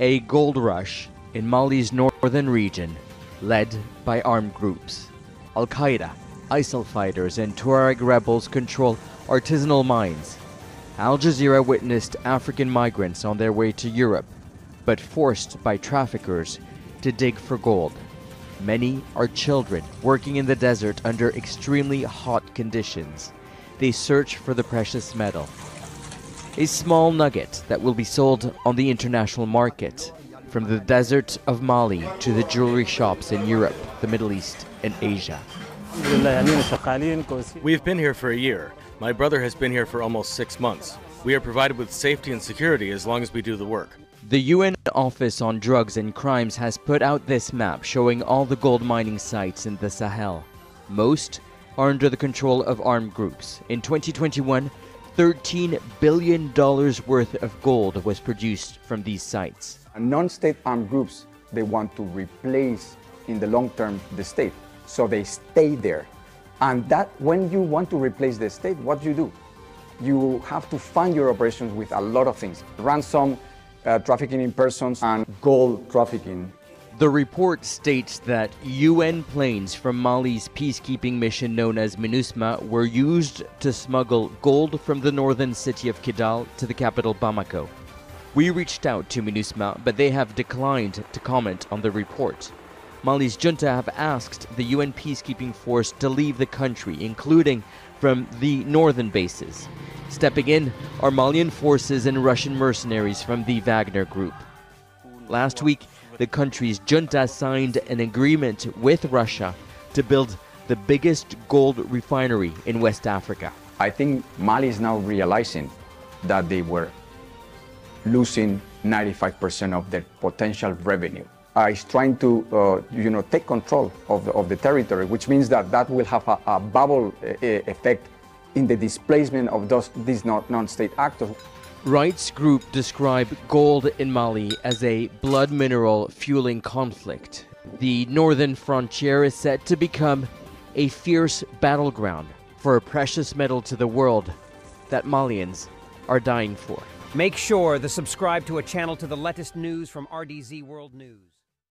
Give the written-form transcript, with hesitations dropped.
A gold rush in Mali's northern region, led by armed groups. Al-Qaeda, ISIL fighters, and Tuareg rebels control artisanal mines. Al Jazeera witnessed African migrants on their way to Europe, but forced by traffickers to dig for gold. Many are children working in the desert under extremely hot conditions. They search for the precious metal. A small nugget that will be sold on the international market, from the desert of Mali to the jewelry shops in Europe, the Middle East, and Asia. We've been here for a year. My brother has been here for almost 6 months. We are provided with safety and security as long as we do the work. The UN Office on Drugs and Crimes has put out this map showing all the gold mining sites in the Sahel. Most are under the control of armed groups. In 2021, $13 billion worth of gold was produced from these sites. Non-state armed groups, they want to replace in the long term the state, so they stay there. And that, when you want to replace the state, what do? You have to fund your operations with a lot of things. Ransom, trafficking in persons, and gold trafficking. The report states that UN planes from Mali's peacekeeping mission known as MINUSMA were used to smuggle gold from the northern city of Kidal to the capital Bamako. We reached out to MINUSMA, but they have declined to comment on the report. Mali's junta have asked the UN peacekeeping force to leave the country, including from the northern bases. Stepping in are Malian forces and Russian mercenaries from the Wagner Group. Last week, the country's junta signed an agreement with Russia to build the biggest gold refinery in West Africa. I think Mali is now realizing that they were losing 95% of their potential revenue. It's trying to take control of the territory, which means that will have a bubble effect in the displacement of these non-state actors. Rights groups describe gold in Mali as a blood mineral fueling conflict. The northern frontier is set to become a fierce battleground for a precious metal to the world that Malians are dying for. Make sure to subscribe to a channel to the latest news from RDZ World News.